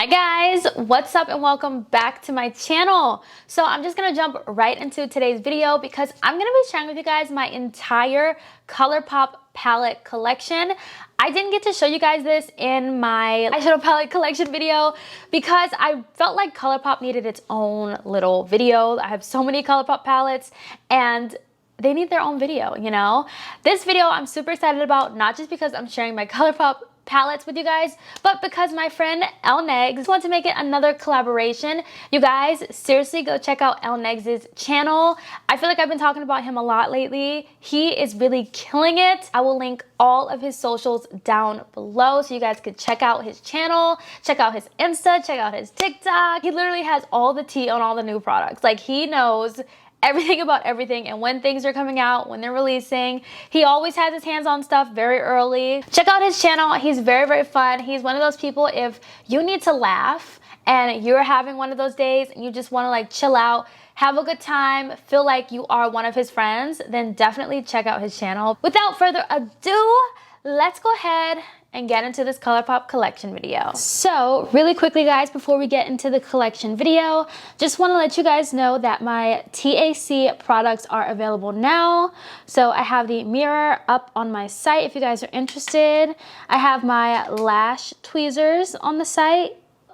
guys, what's up and welcome back to my channel. So I'm just gonna jump right into today's video because I'm gonna be sharing with you guys my entire Colourpop palette collection. I didn't get to show you guys this in my eyeshadow palette collection video because I felt like Colourpop needed its own little video. I have so many Colourpop palettes and they need their own video, you know? This video I'm super excited about, not just because I'm sharing my Colourpop palettes with you guys, but because my friend LNEGZ wants to make it another collaboration. You guys, seriously go check out LNEGZ's channel. I feel like I've been talking about him a lot lately. He is really killing it. I will link all of his socials down below so you guys could check out his channel, check out his Insta, check out his TikTok. He literally has all the tea on all the new products. Like, he knows everything about everything and when things are coming out, when they're releasing. He always has his hands on stuff very early. Check out his channel. He's very, very fun. He's one of those people, if you need to laugh and you're having one of those days and you just want to like chill out, have a good time, feel like you are one of his friends, then definitely check out his channel. Without further ado, let's go ahead and get into this Colourpop collection video. So really quickly guys, before we get into the collection video, just want to let you guys know that my TAC products are available now. So I have the mirror up on my site if you guys are interested. I have my lash tweezers on the site.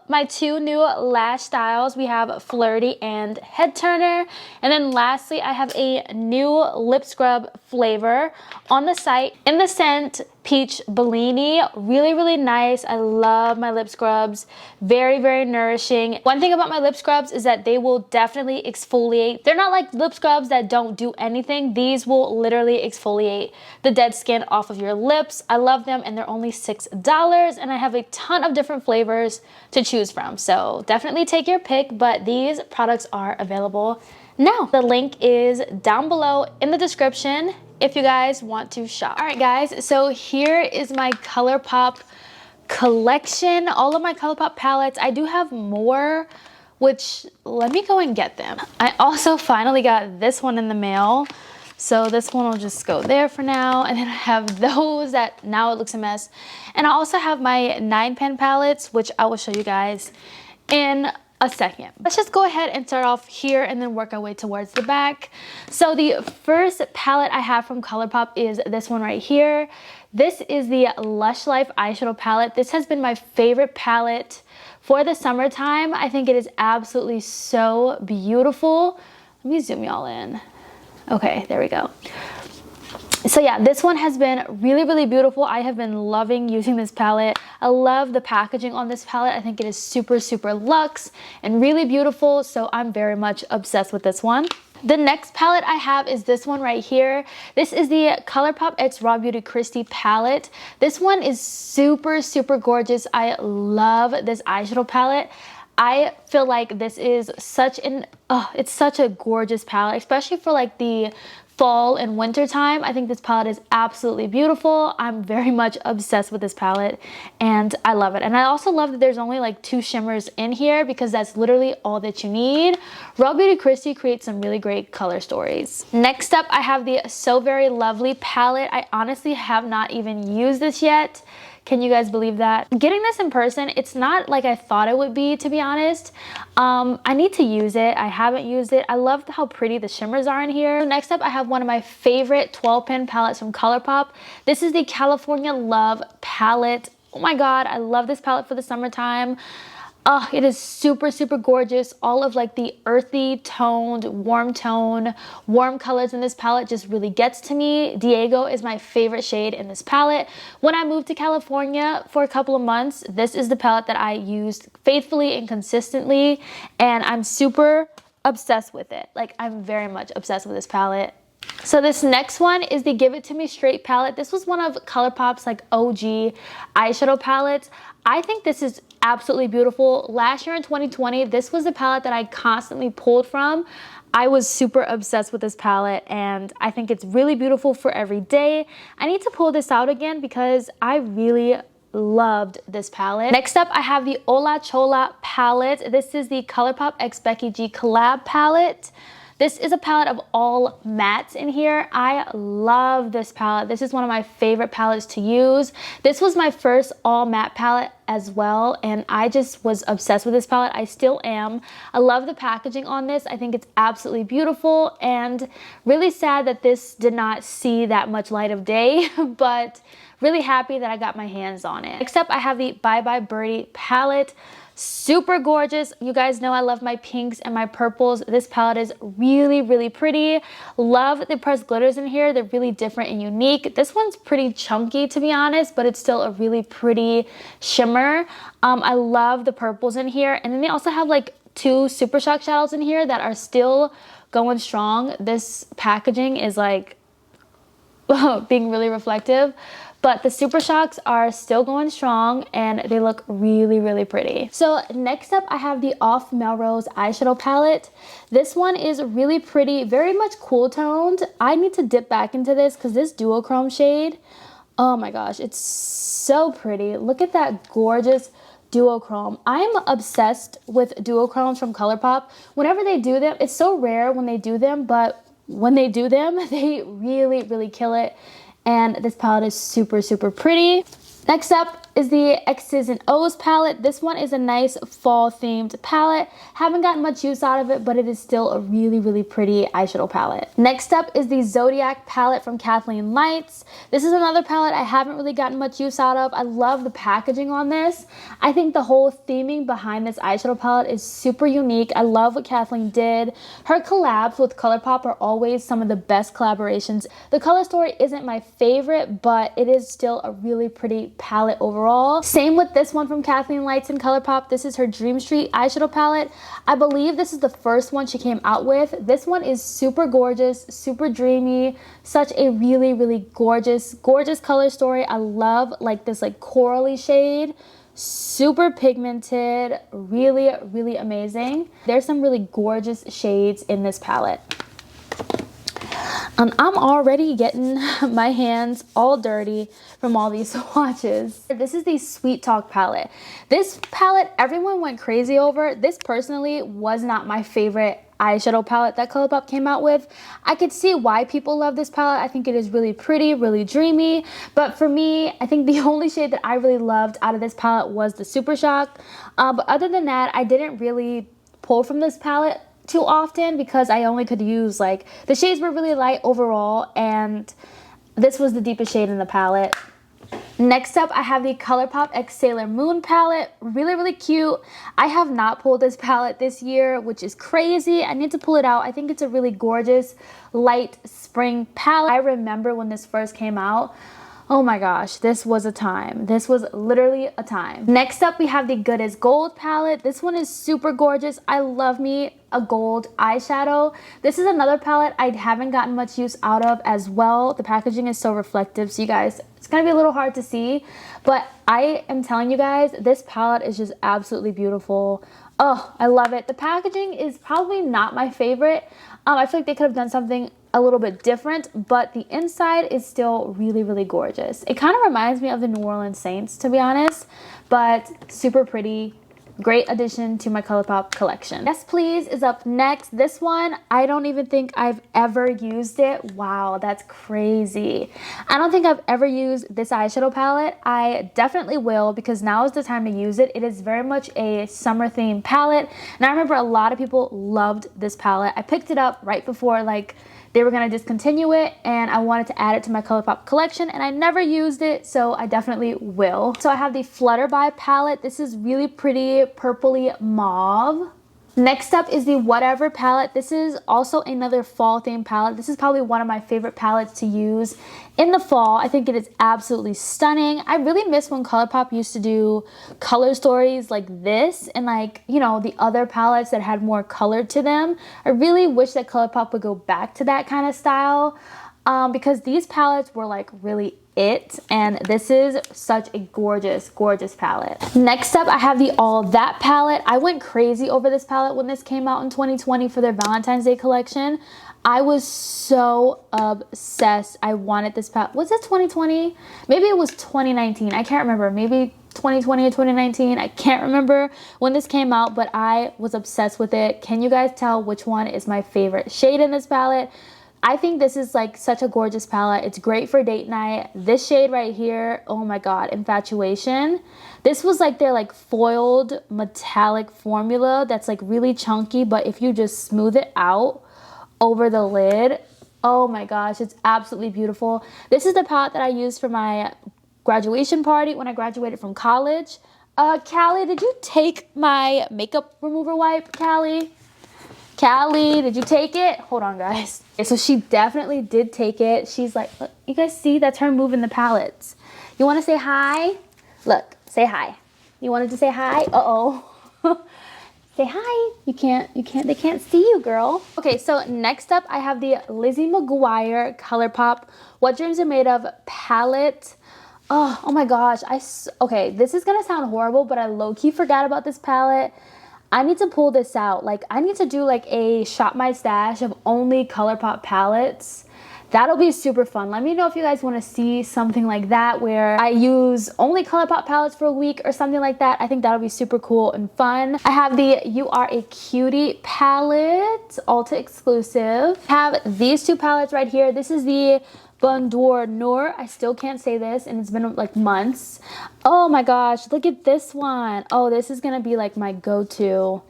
My two new lash styles, we have Flirty and Head Turner. And then lastly, I have a new lip scrub flavor on the site in the scent Peach Bellini. Really, really nice. I love my lip scrubs. Very, very nourishing. One thing about my lip scrubs is that they will definitely exfoliate. They're not like lip scrubs that don't do anything. These will literally exfoliate the dead skin off of your lips. I love them and they're only $6 and I have a ton of different flavors to choose from. So definitely take your pick, but these products are available now. The link is down below in the description if you guys want to shop. All right guys, so here is my Colourpop collection, all of my Colourpop palettes. I do have more, which let me go and get them. I also finally got this one in the mail. So this one will just go there for now. And then I have those that now it looks a mess. And I also have my 9-pan palettes, which I will show you guys in a second. Let's just go ahead and start off here and then work our way towards the back. So the first palette I have from Colourpop is this one right here. This is the Lush Life eyeshadow palette. This has been my favorite palette for the summertime. I think it is absolutely so beautiful. Let me zoom y'all in. Okay, there we go. So yeah, this one has been really, really beautiful. I have been loving using this palette. I love the packaging on this palette. I think it is super, super luxe and really beautiful. So I'm very much obsessed with this one. The next palette I have is this one right here. This is the Colourpop X Raw Beauty Christy palette. This one is super, super gorgeous. I love this eyeshadow palette. I feel like this is such an, it's such a gorgeous palette, especially for like the fall and winter time. I think this palette is absolutely beautiful. I'm very much obsessed with this palette and I love it. And I also love that there's only like 2 shimmers in here because that's literally all that you need. Raw Beauty Christy creates some really great color stories. Next up, I have the So Very Lovely palette. I honestly have not even used this yet. Can you guys believe that? Getting this in person, it's not like I thought it would be, to be honest. I need to use it. I haven't used it. I love how pretty the shimmers are in here. Next up, I have one of my favorite 12-pan palettes from Colourpop. This is the California Love palette. Oh my God, I love this palette for the summertime. It is super, super gorgeous. All of like the earthy toned, warm colors in this palette just really gets to me. Diego is my favorite shade in this palette. When I moved to California for a couple of months, this is the palette that I used faithfully and consistently, and I'm super obsessed with it. Like, I'm very much obsessed with this palette. So this next one is the Give It To Me Straight palette. This was one of Colourpop's like OG eyeshadow palettes. I think this is absolutely beautiful. Last year in 2020, this was the palette that I constantly pulled from. I was super obsessed with this palette and I think it's really beautiful for every day. I need to pull this out again because I really loved this palette. Next up, I have the Hola Chola palette. This is the Colourpop X Becky G collab palette. This is a palette of all mattes in here. I love this palette. This is one of my favorite palettes to use. This was my first all matte palette as well, and I just was obsessed with this palette. I still am. I love the packaging on this. I think it's absolutely beautiful, and really sad that this did not see that much light of day, but really happy that I got my hands on it. Next up, I have the Bye Birdie Palette. Super gorgeous. You guys know I love my pinks and my purples. This palette is really, really pretty. Love the pressed glitters in here. They're really different and unique. This one's pretty chunky, to be honest, but it's still a really pretty shimmer. I love the purples in here. And then they also have like 2 Super Shock shadows in here that are still going strong. This packaging is like being really reflective. But the Super Shocks are still going strong and they look really, really pretty. So next up, I have the Off Melrose eyeshadow palette. This one is really pretty, very much cool toned. I need to dip back into this because this duochrome shade, oh my gosh, it's so pretty. Look at that gorgeous duochrome. I'm obsessed with duochromes from Colourpop. Whenever they do them, it's so rare when they do them, but when they do them, they really, really kill it. And this palette is super, super pretty. Next up is the X's and O's palette. This one is a nice fall themed palette. Haven't gotten much use out of it, but it is still a really, really pretty eyeshadow palette. Next up is the Zodiac palette from Kathleen Lights. This is another palette I haven't really gotten much use out of. I love the packaging on this. I think the whole theming behind this eyeshadow palette is super unique. I love what Kathleen did. Her collabs with Colourpop are always some of the best collaborations. The color story isn't my favorite, but it is still a really pretty palette overall. Same with this one from Kathleen Lights and Colourpop. This is her Dream Street eyeshadow palette. I believe this is the first one she came out with. This one is super gorgeous, super dreamy, such a really, really gorgeous, gorgeous color story. I love like this like corally shade. Super pigmented, really, really amazing. There's some really gorgeous shades in this palette. I'm already getting my hands all dirty from all these swatches. This is the Sweet Talk palette. This palette, everyone went crazy over. This personally was not my favorite eyeshadow palette that Colourpop came out with. I could see why people love this palette. I think it is really pretty, really dreamy. But for me, I think the only shade that I really loved out of this palette was the Super Shock. But other than that, I didn't really pull from this palette too often because I only could use like the shades were really light overall, and this was the deepest shade in the palette. Next up, I have the Colourpop X Sailor Moon palette. Really, really cute. I have not pulled this palette this year, which is crazy. I need to pull it out. I think it's a really gorgeous light spring palette. I remember when this first came out. Oh my gosh, this was a time. This was literally a time. Next up, we have the Goodis Gold palette. This one is super gorgeous. I love me a gold eyeshadow. This is another palette I haven't gotten much use out of as well. The packaging is so reflective, so you guys, it's gonna be a little hard to see, but I am telling you guys, this palette is just absolutely beautiful. Oh, I love it. The packaging is probably not my favorite. I feel like they could have done something a little bit different, but the inside is still really, really gorgeous. It kind of reminds me of the New Orleans Saints, to be honest, but super pretty. Great addition to my Colourpop collection. Yes Please is up next. This one, I don't even think I've ever used it. Wow, that's crazy. I don't think I've ever used this eyeshadow palette. I definitely will, because now is the time to use it. It is very much a summer themed palette, and I remember a lot of people loved this palette. I picked it up right before like they were gonna discontinue it, and I wanted to add it to my Colourpop collection, and I never used it, so I definitely will. So I have the Flutterby palette. This is really pretty purpley mauve. Next up is the Whatever palette. This is also another fall themed palette. This is probably one of my favorite palettes to use in the fall. I think it is absolutely stunning. I really miss when Colourpop used to do color stories like this and like, you know, the other palettes that had more color to them. I really wish that Colourpop would go back to that kind of style because these palettes were like really it, and this is such a gorgeous, gorgeous palette. Next up, I have the All That palette. I went crazy over this palette when this came out in 2020 for their Valentine's Day collection. I was so obsessed. I wanted this palette. Was it 2020? Maybe it was 2019. I can't remember. Maybe 2020 or 2019. I can't remember when this came out, but I was obsessed with it. Can you guys tell which one is my favorite shade in this palette? I think this is like such a gorgeous palette. It's great for date night. This shade right here, oh my god, Infatuation. This was like their like foiled metallic formula that's like really chunky, but if you just smooth it out over the lid, oh my gosh, it's absolutely beautiful. This is the palette that I used for my graduation party when I graduated from college. Callie, did you take my makeup remover wipe, Callie? Callie, did you take it? Hold on, guys. Okay, so she definitely did take it. She's like, look, you guys see? That's her moving the palettes. You want to say hi? Look, say hi. You wanted to say hi? Uh-oh. Say hi. They can't see you, girl. Okay, so next up, I have the Lizzie Mcguire Colourpop What Dreams Are Made Of palette. Oh my gosh. Okay, this is gonna sound horrible, but I low-key forgot about this palette. I need to pull this out. Like, I need to do like a shop my stash of only Colourpop palettes. That'll be super fun. Let me know if you guys want to see something like that where I use only Colourpop palettes for a week or something like that. I think that'll be super cool and fun. I have the You Are a Cutie palette, Ulta exclusive. I have these two palettes right here. This is the Bonjour Noir. I still can't say this and it's been like months. Oh my gosh, look at this one. Oh, this is gonna be like my go-to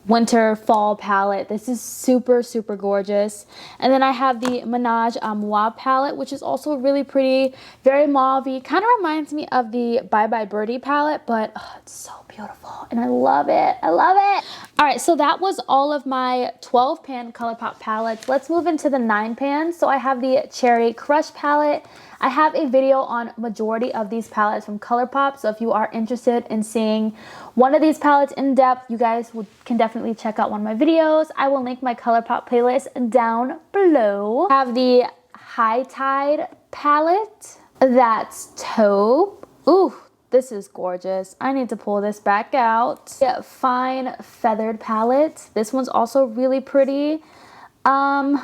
winter fall palette. This is super gorgeous. And then I have the Ménage à Moi palette, which is also really pretty, very mauve-y. Kind of reminds me of the Bye Birdie palette, but oh, it's so beautiful and I love it. I love it. All right, so that was all of my 12 pan Colourpop palettes. Let's move into the 9 pan. So I have the Cherry Crush palette. I have a video on majority of these palettes from Colourpop, so if you are interested in seeing one of these palettes in depth, you guys can definitely check out one of my videos. I will link my Colourpop playlist down below. I have the High Tide palette. That's taupe. Ooh, this is gorgeous. I need to pull this back out. Yeah, Fine Feathered palette. This one's also really pretty. I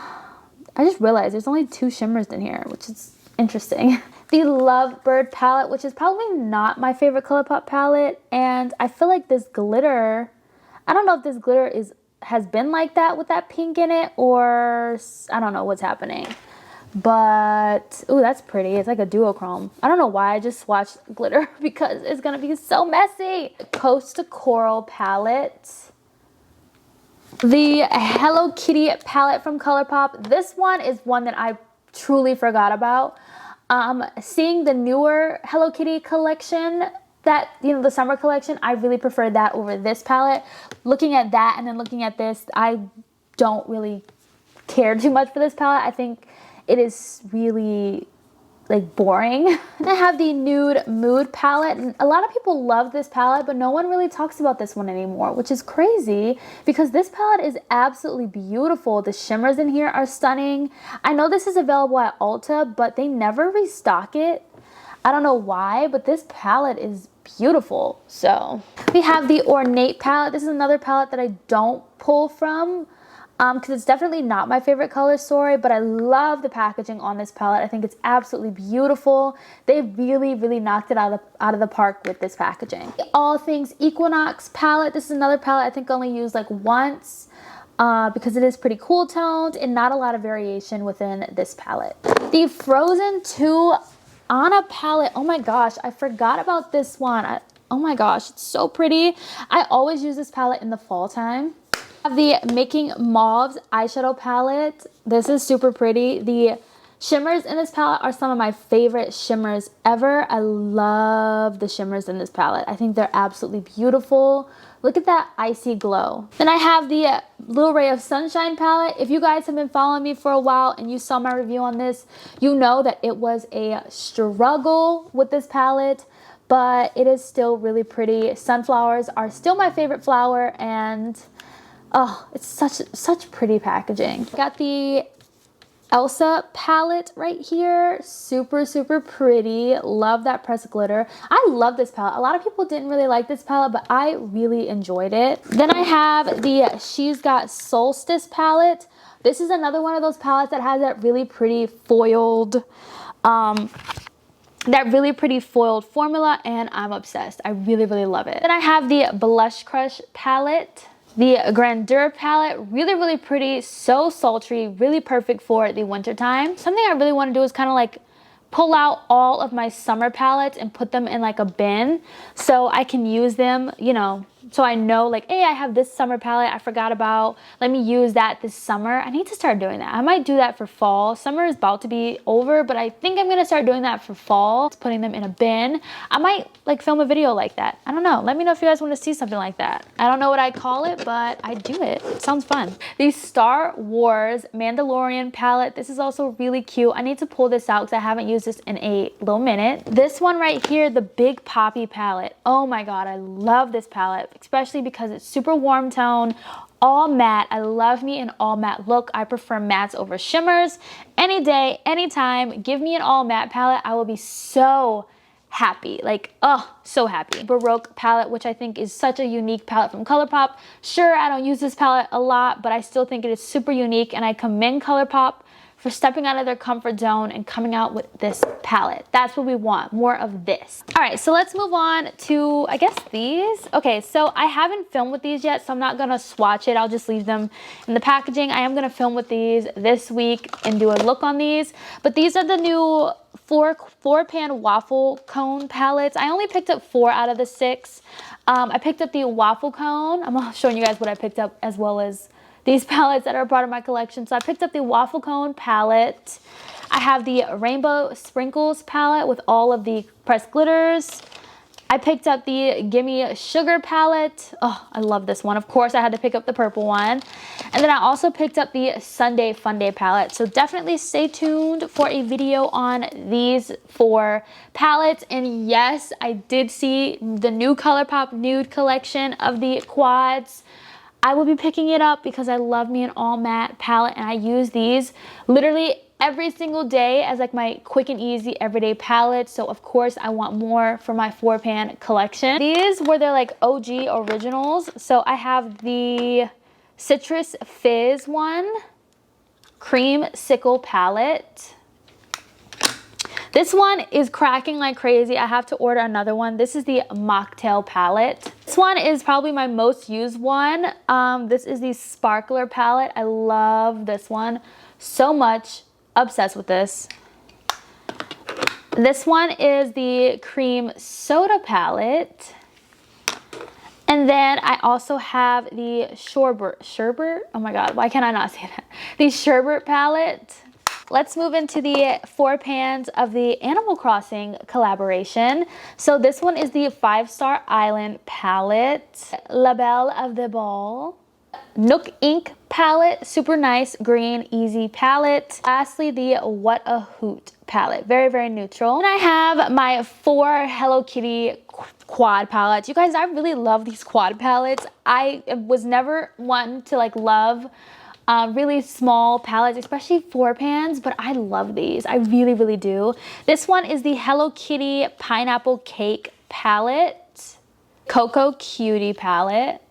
just realized there's only 2 shimmers in here, which is interesting. The Lovebird palette, which is probably not my favorite Colourpop palette, and I feel like this glitter, I don't know if this glitter has been like that with that pink in it, or I don't know what's happening. But ooh, that's pretty. It's like a duochrome. I don't know why I just swatched glitter because it's gonna be so messy. Coast to Coral palette. The Hello Kitty palette from Colourpop. This one is one that I truly forgot about. Seeing the newer Hello Kitty collection, that, you know, the summer collection, I really prefer that over this palette. Looking at that and then looking at this, I don't really care too much for this palette. I think it is really like boring. And I have the Nude Mood palette, and a lot of people love this palette, but no one really talks about this one anymore, which is crazy because this palette is absolutely beautiful. The shimmers in here are stunning. I know this is available at Ulta, but they never restock it. I don't know why, but this palette is beautiful. So we have the Ornate palette. This is another palette that I don't pull from because it's definitely not my favorite color story, but I love the packaging on this palette. I think it's absolutely beautiful. They really knocked it out of the park with this packaging. All Things Equinox palette. This is another palette I think I only used like once because it is pretty cool toned and not a lot of variation within this palette. The Frozen 2 Anna palette. Oh my gosh, I forgot about this one. Oh my gosh, it's so pretty. I always use this palette in the fall time. I have the Making Mauves eyeshadow palette. This is super pretty. The shimmers in this palette are some of my favorite shimmers ever. I love the shimmers in this palette. I think they're absolutely beautiful. Look at that icy glow. Then I have the Little Ray of Sunshine palette. If you guys have been following me for a while and you saw my review on this, you know that it was a struggle with this palette, but it is still really pretty. Sunflowers are still my favorite flower, and oh, it's such pretty packaging. Got the Elsa palette right here. Super pretty. Love that pressed glitter. I love this palette. A lot of people didn't really like this palette, but I really enjoyed it. Then I have the She's Got Solstice palette. This is another one of those palettes that has that really pretty foiled formula, and I'm obsessed. I really love it. Then I have the Blush Crush palette. The Grandeur palette, really, really pretty, so sultry, really perfect for the winter time. Something I really want to do is kind of like pull out all of my summer palettes and put them in like a bin so I can use them, you know, so I know like, hey, I have this summer palette I forgot about. Let me use that this summer. I need to start doing that. I might do that for fall. Summer is about to be over, but I think I'm going to start doing that for fall. Putting them in a bin. I might like film a video like that. I don't know. Let me know if you guys want to see something like that. I don't know what I call it, but I do it. It sounds fun. The Star Wars Mandalorian palette. This is also really cute. I need to pull this out because I haven't used this in a little minute. This one right here, the Big Poppy palette. Oh my god, I love this palette, especially because it's super warm tone, all matte. I love me an all matte look. I prefer mattes over shimmers. Any day, anytime, give me an all matte palette. I will be so happy, like, oh, so happy. Baroque palette, which I think is such a unique palette from Colourpop. Sure, I don't use this palette a lot, but I still think it is super unique, and I commend Colourpop for stepping out of their comfort zone and coming out with this palette. That's what we want, more of this. All right, so let's move on to, I guess, these. Okay, so I haven't filmed with these yet, so I'm not gonna swatch it. I'll just leave them in the packaging. I am gonna film with these this week and do a look on these. But these are the new four pan waffle cone palettes. I only picked up 4 out of the 6. I picked up the waffle cone. I'm showing you guys what I picked up, as well as these palettes that are a part of my collection. So I picked up the waffle cone palette. I have the rainbow sprinkles palette with all of the pressed glitters. I picked up the Gimme Sugar palette. Oh, I love this one. Of course, I had to pick up the purple one. And then I also picked up the Sunday Fun Day palette. So definitely stay tuned for a video on these 4 palettes. And yes, I did see the new Colourpop Nude collection of the quads. I will be picking it up because I love me an all matte palette, and I use these literally every single day as like my quick and easy everyday palette. So of course I want more for my 4-pan collection. These were their like OG originals. So I have the Citrus Fizz one, Cream Sickle palette. This one is cracking like crazy. I have to order another one. This is the Mocktail palette. This one is probably my most used one. This is the Sparkler palette. I love this one so much. Obsessed with this. This one is the Cream Soda palette. And then I also have the Sherbet? Oh my god, why can't I not say that? The Sherbet palette. Let's move into the 4 pans of the Animal Crossing collaboration. So this one is the 5-Star Island palette. La Belle of the Ball. Nook Ink palette, super nice green easy palette. Lastly, the What a Hoot palette, very, very neutral. And I have my 4 Hello Kitty quad palettes. You guys, I really love these quad palettes. I was never one to like love really small palettes, especially 4 pans, but I love these. I really, really do. This one is the Hello Kitty Pineapple Cake palette, Cocoa Cutie palette.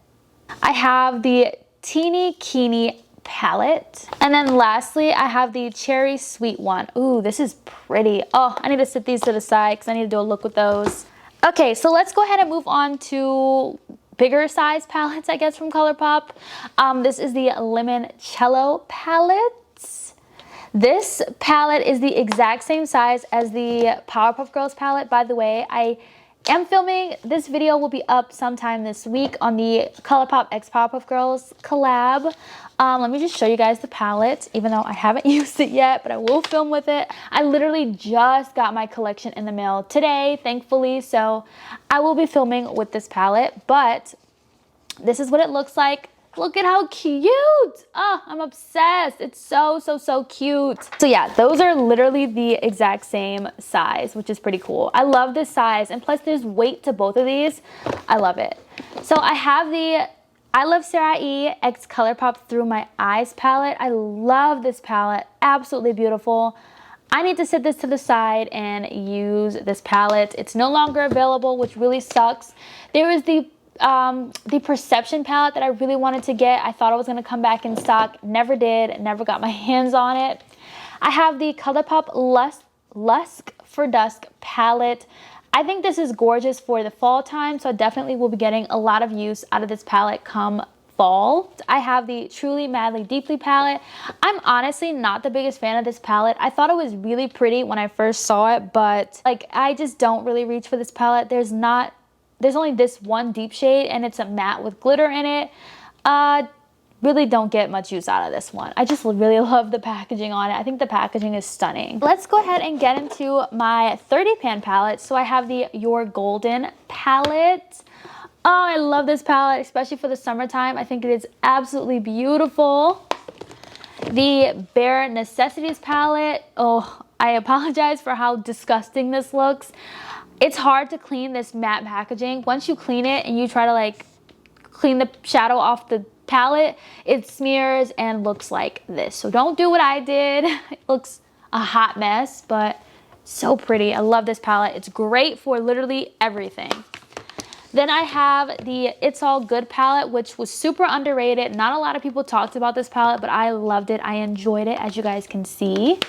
I have the Teeny Keeny palette. And then lastly, I have the Cherry Sweet one. Ooh, this is pretty. Oh, I need to set these to the side because I need to do a look with those. Okay, so let's go ahead and move on to bigger size palettes, I guess, from Colourpop. This is the Limoncello palette. This palette is the exact same size as the Powerpuff Girls palette. By the way, I am filming, this video will be up sometime this week on the Colourpop x Powerpuff Girls collab. Let me just show you guys the palette, even though I haven't used it yet, but I will film with it. I literally just got my collection in the mail today, thankfully, so I will be filming with this palette, but this is what it looks like. Look at how cute. Oh, I'm obsessed. It's so, so, so cute. So yeah, those are literally the exact same size, which is pretty cool. I love this size, and plus there's weight to both of these. I love it. So I have the I Love Sarah E X Colourpop Through My Eyes palette. I love this palette. Absolutely beautiful. I need to set this to the side and use this palette. It's no longer available, which really sucks. There is the Perception palette that I really wanted to get. I thought it was going to come back in stock. Never did. Never got my hands on it. I have the Colourpop Lusk for Dusk palette. I think this is gorgeous for the fall time, so I definitely will be getting a lot of use out of this palette come fall. I have the Truly Madly Deeply palette. I'm honestly not the biggest fan of this palette. I thought it was really pretty when I first saw it, but like I just don't really reach for this palette. There's only this one deep shade and it's a matte with glitter in it. Really don't get much use out of this one. I just really love the packaging on it. I think the packaging is stunning. Let's go ahead and get into my 30 pan palette. So I have the Your Golden palette. Oh, I love this palette, especially for the summertime. I think it is absolutely beautiful. The Bare Necessities palette. Oh, I apologize for how disgusting this looks. It's hard to clean this matte packaging. Once you clean it and you try to like clean the shadow off the palette, it smears and looks like this. So don't do what I did. It looks a hot mess, but so pretty. I love this palette. It's great for literally everything. Then I have the It's All Good palette, which was super underrated. Not a lot of people talked about this palette, but I loved it. I enjoyed it, as you guys can see.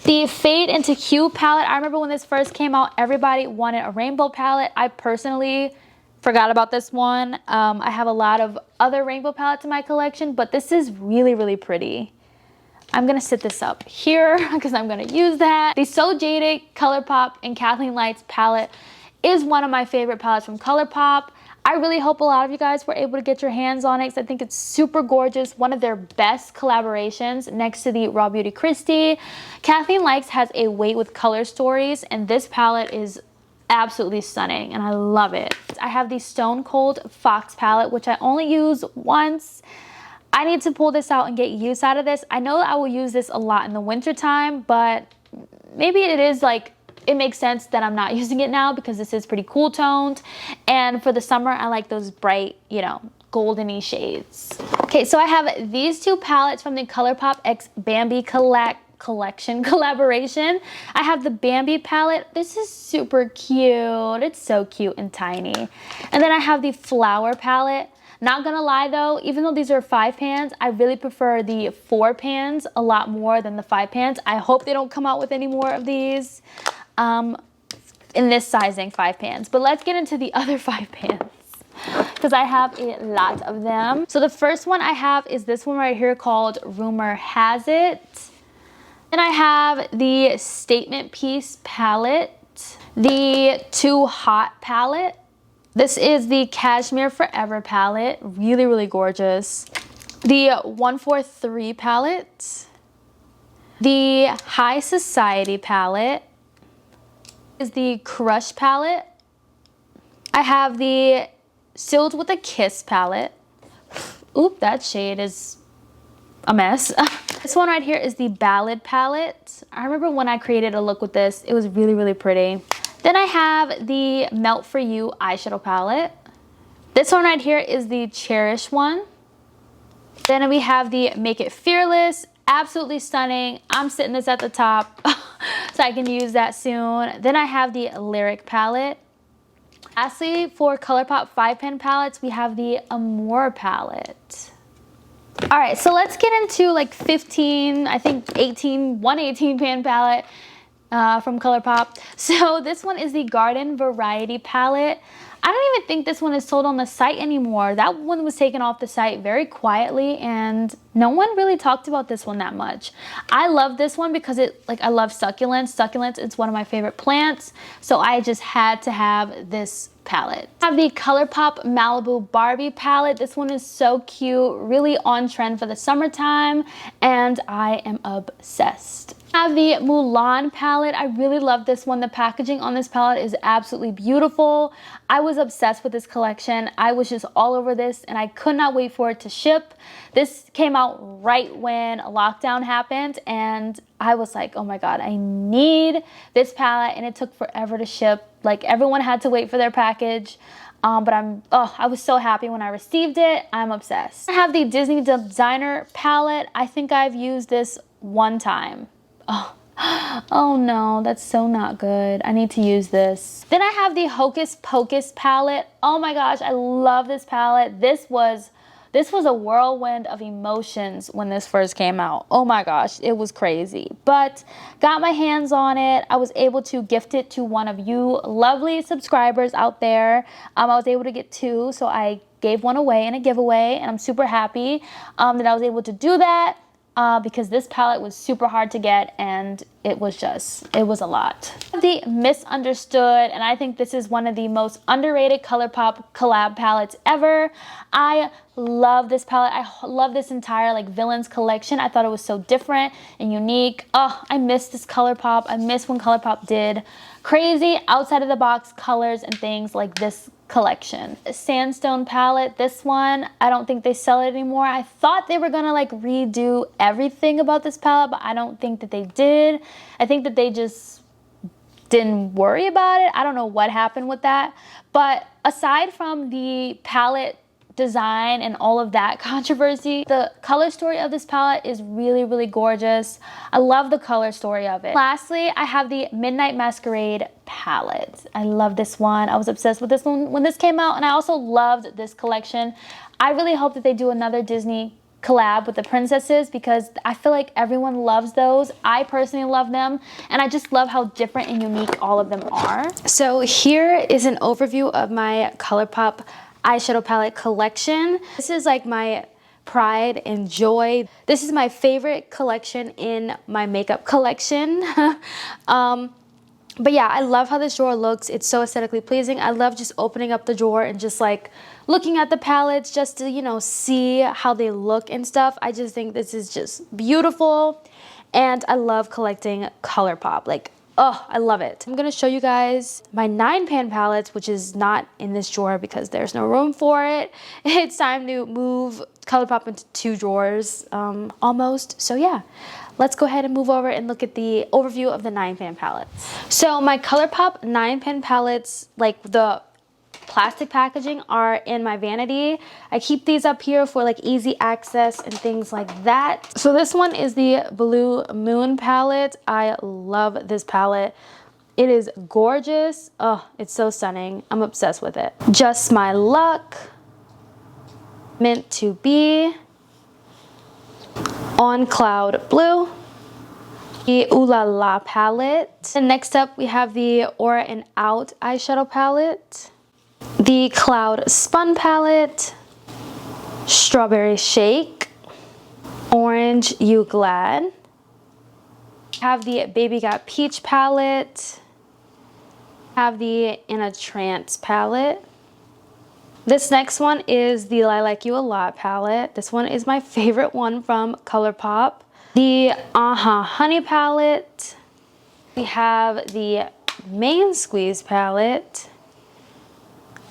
The Fade Into Q palette. I remember when this first came out, everybody wanted a rainbow palette. I personally forgot about this one. I have a lot of other rainbow palettes in my collection, but this is really, really pretty. I'm gonna sit this up here because I'm gonna use that. The So Jaded, Colourpop, and Kathleen Lights palette is one of my favorite palettes from Colourpop. I really hope a lot of you guys were able to get your hands on it because I think it's super gorgeous. One of their best collaborations next to the Raw Beauty Christy. Kathleen Lights has a Wait with Color Stories, and this palette is absolutely stunning and I love it. I have the Stone Cold Fox palette, which I only use once. I need to pull this out and get use out of this. I know I will use this a lot in the winter time, but maybe it is like, it makes sense that I'm not using it now because this is pretty cool toned. And for the summer, I like those bright, you know, goldeny shades. Okay, so I have these two palettes from the Colourpop X Bambi collection collaboration. I have the Bambi palette. This is super cute. It's so cute and tiny. And then I have the Flower palette. Not gonna lie though, even though these are 5 pans, I really prefer the 4 pans a lot more than the 5 pans. I hope they don't come out with any more of these in this sizing 5 pans. But let's get into the other 5 pans because I have a lot of them. So the first one I have is this one right here called Rumor Has It. Then I have the Statement Piece palette, the Too Hot palette. This is the Cashmere Forever palette, really, really gorgeous. The 143 palette, the High Society palette, is the Crush palette. I have the Sealed with a Kiss palette. Oop, that shade is a mess. This one right here is the Ballad palette. I remember when I created a look with this, it was really, really pretty. Then I have the Melt For You eyeshadow palette. This one right here is the Cherish one. Then we have the Make It Fearless, absolutely stunning. I'm sitting this at the top so I can use that soon. Then I have the Lyric palette. Lastly, for Colourpop 5 pan palettes, we have the Amour palette. All right, so let's get into like 15, I think 118 pan palette from Colourpop. So this one is the Garden Variety palette. I don't even think this one is sold on the site anymore. That one was taken off the site very quietly and no one really talked about this one that much. I love this one because I love succulents. Succulents, it's one of my favorite plants. So I just had to have this palette. I have the Colourpop Malibu Barbie palette. This one is so cute, really on trend for the summertime, and I am obsessed. I have the Mulan palette. I really love this one. The packaging on this palette is absolutely beautiful. I was obsessed with this collection. I was just all over this and I could not wait for it to ship. This came out right when lockdown happened and I was like, oh my god, I need this palette, and it took forever to ship. Like everyone had to wait for their package. But I was so happy when I received it. I'm obsessed. I have the Disney Designer palette. I think I've used this one time. Oh no, that's so not good. I need to use this. Then I have the Hocus Pocus palette. Oh my gosh, I love this palette. This was this was a whirlwind of emotions when this first came out. Oh my gosh, it was crazy. But got my hands on it. I was able to gift it to one of you lovely subscribers out there. I was able to get 2, so I gave one away in a giveaway, and I'm super happy that I was able to do that. Because this palette was super hard to get, and it was a lot. The Misunderstood, and I think this is one of the most underrated Colourpop collab palettes ever. I love this palette. I love this entire like Villains collection. I thought it was so different and unique. Oh, I miss this Colourpop. I miss when Colourpop did crazy outside of the box colors and things like this collection. Sandstone palette, this one, I don't think they sell it anymore. I thought they were gonna like redo everything about this palette, but I don't think that they did. I think that they just didn't worry about it. I don't know what happened with that. But aside from the palette design and all of that controversy, the color story of this palette is really, really gorgeous. I love the color story of it. Lastly, I have the Midnight Masquerade palette. I love this one. I was obsessed with this one when this came out, and I also loved this collection. I really hope that they do another Disney collab with the princesses, because I feel like everyone loves those. I personally love them, and I just love how different and unique all of them are. So here is an overview of my Colourpop eyeshadow palette collection. This is like my pride and joy. This is my favorite collection in my makeup collection. But yeah, I love how this drawer looks. It's so aesthetically pleasing. I love just opening up the drawer and just like looking at the palettes just to, you know, see how they look and stuff. I just think this is just beautiful, and I love collecting Colourpop. Like, oh, I love it. I'm gonna show you guys my 9-pan palettes, which is not in this drawer because there's no room for it. It's time to move Colourpop into 2 drawers, almost. So yeah, let's go ahead and move over and look at the overview of the 9-pan palettes. So my Colourpop 9-pan palettes, like the plastic packaging, are in my vanity. I keep these up here for like easy access and things like that. So this one is the Blue Moon palette. I love this palette. It is gorgeous. Oh, it's so stunning. I'm obsessed with it. Just My Luck, Meant to Be, On Cloud Blue, the Ooh La La palette. And next up we have the Aura and Out eyeshadow palette, the Cloud Spun palette, Strawberry Shake, Orange You Glad, have the Baby Got Peach palette, have the In a Trance palette. This next one is the Lilac You a Lot palette. This one is my favorite one from Colourpop. The Honey palette. We have the Main Squeeze palette.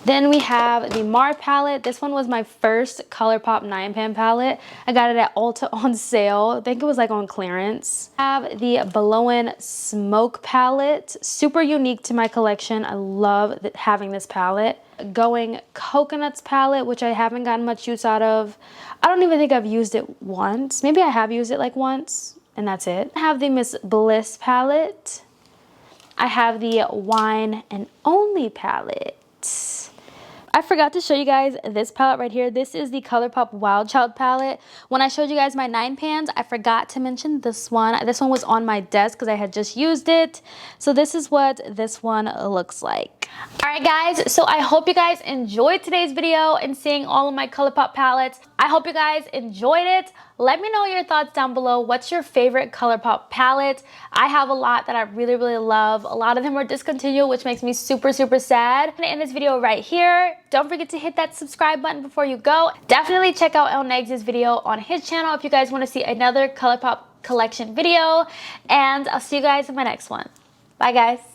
Then we have the Mar palette. This one was my first Colourpop 9-pan palette. I got it at Ulta on sale. I think it was like on clearance. I have the Blow-In Smoke palette. Super unique to my collection. I love having this palette. Going Coconuts palette, which I haven't gotten much use out of. I don't even think I've used it once. Maybe I have used it like once, and that's it. I have the Miss Bliss palette. I have the Wine and Only palette. I forgot to show you guys this palette right here. This is the Colourpop Wild Child palette. When I showed you guys my 9-pans, I forgot to mention this one. This one was on my desk because I had just used it. So this is what this one looks like. Alright guys, so I hope you guys enjoyed today's video and seeing all of my Colourpop palettes. I hope you guys enjoyed it. Let me know your thoughts down below. What's your favorite Colourpop palette? I have a lot that I really, really love. A lot of them are discontinued, which makes me super, super sad. I'm gonna end this video right here. Don't forget to hit that subscribe button before you go. Definitely check out LNEGZ's video on his channel if you guys want to see another Colourpop collection video. And I'll see you guys in my next one. Bye guys.